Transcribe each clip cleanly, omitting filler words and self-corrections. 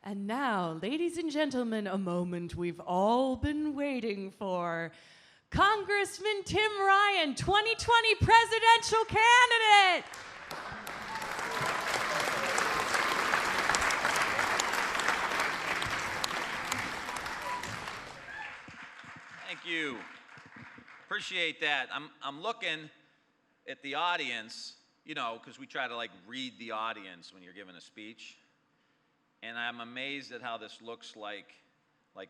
And now, ladies and gentlemen, a moment we've all been waiting for. Congressman Tim Ryan, 2020 presidential candidate. Thank you. Appreciate that. I'm looking at the audience, you know, because we try to read the audience when you're giving a speech. And I'm amazed at how this looks like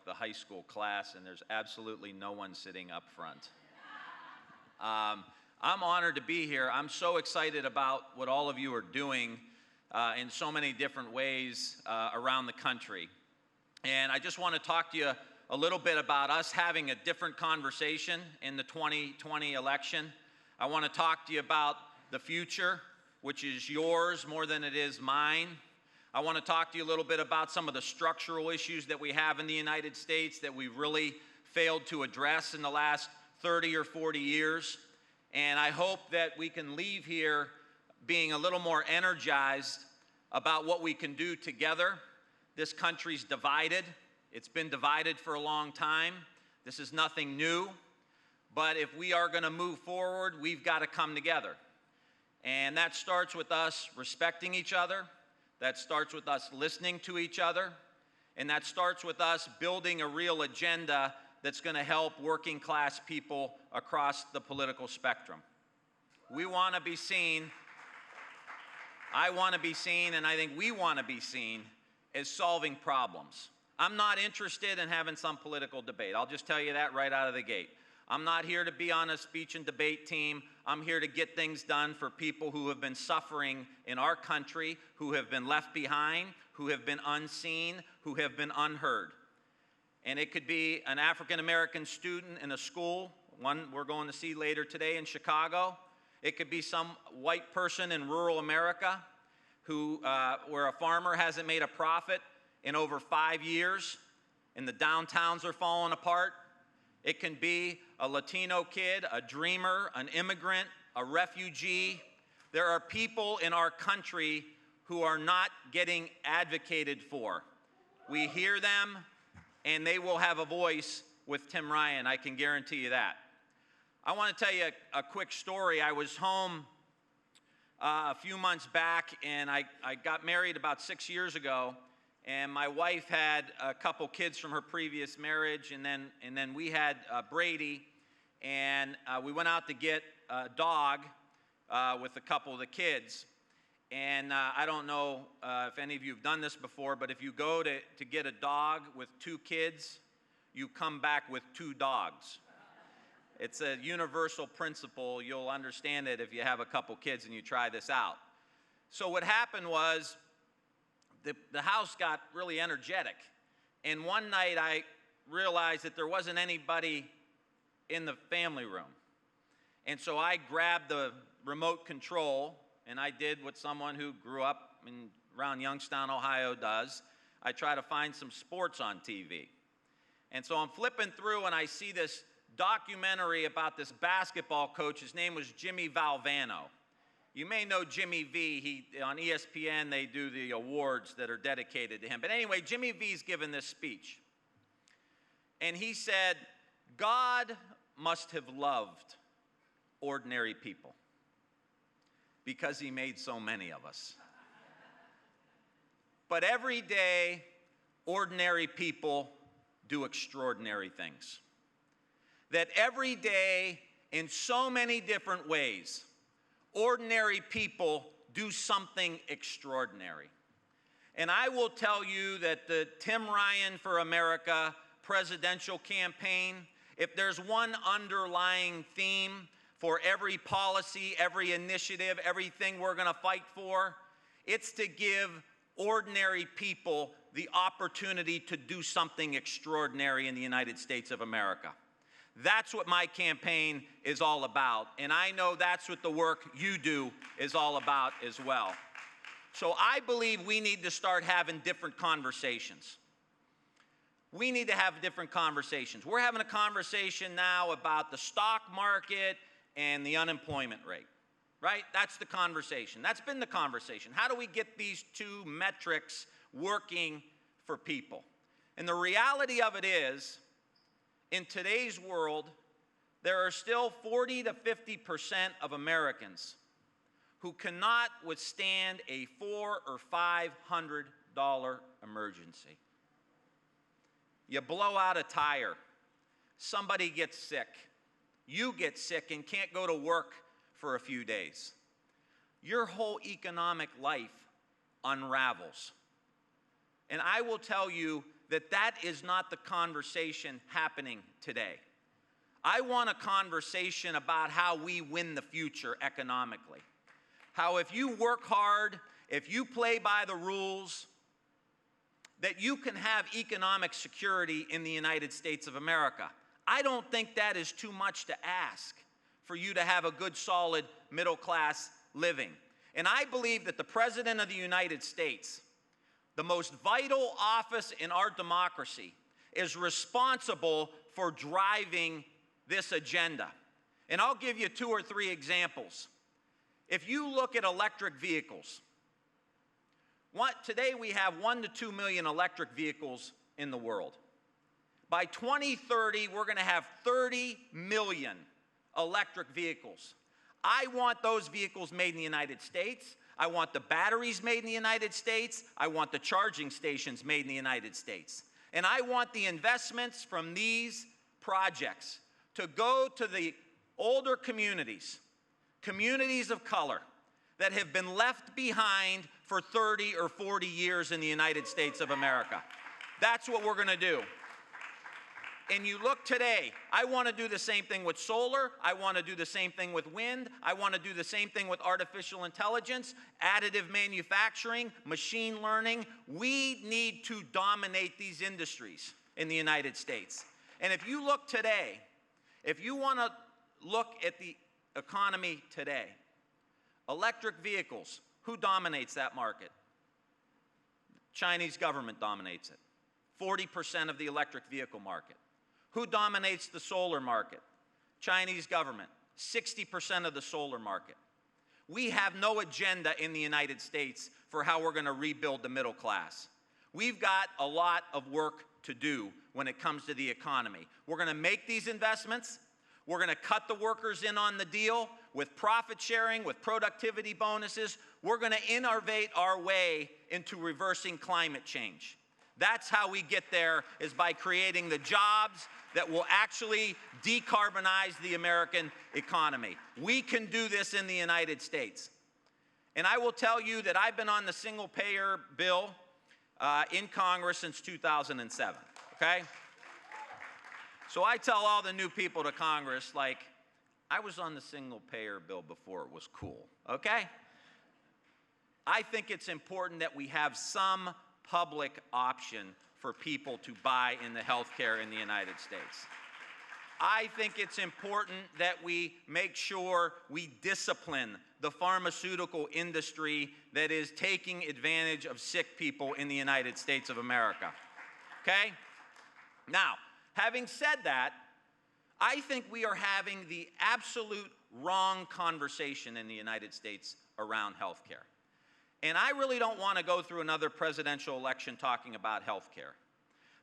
the high school class, and there's absolutely no one sitting up front. I'm honored to be here. I'm so excited about what all of you are doing in so many different ways around the country. And I just want to talk to you a little bit about us having a different conversation in the 2020 election. I want to talk to you about the future, which is yours more than it is mine. I want to talk to you a little bit about some of the structural issues that we have in the United States that we've really failed to address in the last 30 or 40 years. And I hope that we can leave here being a little more energized about what we can do together. This country's divided. It's been divided for a long time. This is nothing new. But if we are going to move forward, we've got to come together. And that starts with us respecting each other. That starts with us listening to each other. And that starts with us building a real agenda that's going to help working class people across the political spectrum. We want to be seen, I want to be seen, and I think we want to be seen as solving problems. I'm not interested in having some political debate. I'll just tell you that right out of the gate. I'm not here to be on a speech and debate team. I'm here to get things done for people who have been suffering in our country, who have been left behind, who have been unseen, who have been unheard. And it could be an African-American student in a school, one we're going to see later today in Chicago. It could be some white person in rural America where a farmer hasn't made a profit in over 5 years and the downtowns are falling apart. It can be a Latino kid, a dreamer, an immigrant, a refugee. There are people in our country who are not getting advocated for. We hear them, and they will have a voice with Tim Ryan, I can guarantee you that. I want to tell you a quick story. I was home a few months back, and I got married about 6 years ago. And my wife had a couple kids from her previous marriage, and then we had Brady, and we went out to get a dog with a couple of the kids. And I don't know if any of you have done this before, but if you go to get a dog with 2 kids, you come back with 2 dogs. It's a universal principle. You'll understand it if you have a couple kids and you try this out. So what happened was, the house got really energetic. And one night I realized that there wasn't anybody in the family room. And so I grabbed the remote control, and I did what someone who grew up around Youngstown, Ohio does. I try to find some sports on TV. And so I'm flipping through, and I see this documentary about this basketball coach. His name was Jimmy Valvano. You may know Jimmy V. On ESPN, they do the awards that are dedicated to him. But anyway, Jimmy V's given this speech. And he said, God must have loved ordinary people because he made so many of us. But every day, ordinary people do extraordinary things. That every day, in so many different ways, ordinary people do something extraordinary. And I will tell you that the Tim Ryan for America presidential campaign, if there's one underlying theme for every policy, every initiative, everything we're going to fight for, it's to give ordinary people the opportunity to do something extraordinary in the United States of America. That's what my campaign is all about, and I know that's what the work you do is all about as well. So I believe we need to start having different conversations. We need to have different conversations. We're having a conversation now about the stock market and the unemployment rate, right? That's the conversation. That's been the conversation. How do we get these 2 metrics working for people. And the reality of it is, in today's world, there are still 40 to 50% of Americans who cannot withstand a $400 or $500 emergency. You blow out a tire, somebody gets sick, you get sick and can't go to work for a few days. Your whole economic life unravels. And I will tell you that that is not the conversation happening today. I want a conversation about how we win the future economically. How if you work hard, if you play by the rules, that you can have economic security in the United States of America. I don't think that is too much to ask for you to have a good, solid, middle-class living. And I believe that the President of the United States, the most vital office in our democracy, is responsible for driving this agenda. And I'll give you 2 or 3 examples. If you look at electric vehicles, today we have 1 to 2 million electric vehicles in the world. By 2030, we're going to have 30 million electric vehicles. I want those vehicles made in the United States. I want the batteries made in the United States. I want the charging stations made in the United States. And I want the investments from these projects to go to the older communities, communities of color that have been left behind for 30 or 40 years in the United States of America. That's what we're going to do. And you look today, I want to do the same thing with solar. I want to do the same thing with wind. I want to do the same thing with artificial intelligence, additive manufacturing, machine learning. We need to dominate these industries in the United States. And if you look today, if you want to look at the economy today, electric vehicles, who dominates that market? Chinese government dominates it. 40% of the electric vehicle market. Who dominates the solar market? Chinese government. 60% of the solar market. We have no agenda in the United States for how we're going to rebuild the middle class. We've got a lot of work to do when it comes to the economy. We're going to make these investments. We're going to cut the workers in on the deal with profit sharing, with productivity bonuses. We're going to innovate our way into reversing climate change. That's how we get there, is by creating the jobs that will actually decarbonize the American economy. We can do this in the United States. And I will tell you that I've been on the single-payer bill in Congress since 2007, okay? So I tell all the new people to Congress, like, I was on the single-payer bill before it was cool, okay? I think it's important that we have some public option for people to buy in the healthcare in the United States. I think it's important that we make sure we discipline the pharmaceutical industry that is taking advantage of sick people in the United States of America. Okay? Now, having said that, I think we are having the absolute wrong conversation in the United States around healthcare. And I really don't want to go through another presidential election talking about health care.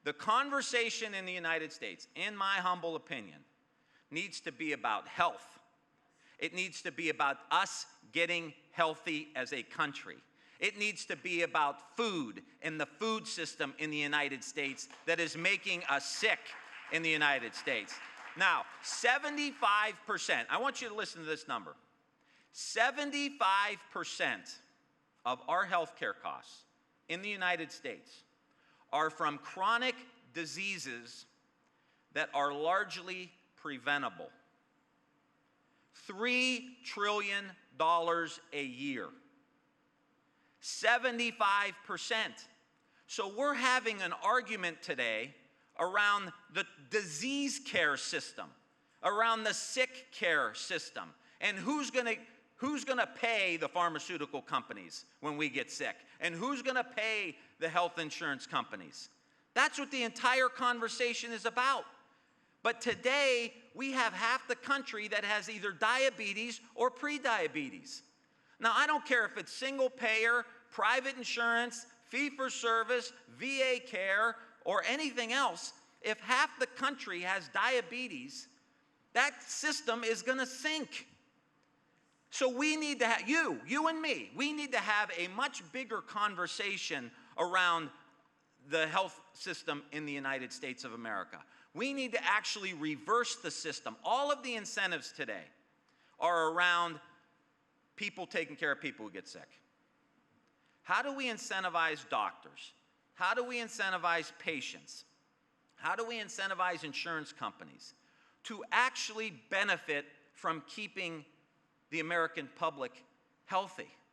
The conversation in the United States, in my humble opinion, needs to be about health. It needs to be about us getting healthy as a country. It needs to be about food and the food system in the United States that is making us sick in the United States. Now, 75%, I want you to listen to this number. 75% of our health care costs in the United States are from chronic diseases that are largely preventable. $3 trillion a year. 75%. So we're having an argument today around the disease care system, around the sick care system, and who's going to pay the pharmaceutical companies when we get sick? And who's going to pay the health insurance companies? That's what the entire conversation is about. But today, we have half the country that has either diabetes or prediabetes. Now, I don't care if it's single payer, private insurance, fee-for-service, VA care, or anything else, if half the country has diabetes, that system is going to sink. So we need to have, you and me, we need to have a much bigger conversation around the health system in the United States of America. We need to actually reverse the system. All of the incentives today are around people taking care of people who get sick. How do we incentivize doctors? How do we incentivize patients? How do we incentivize insurance companies to actually benefit from keeping the American public healthy?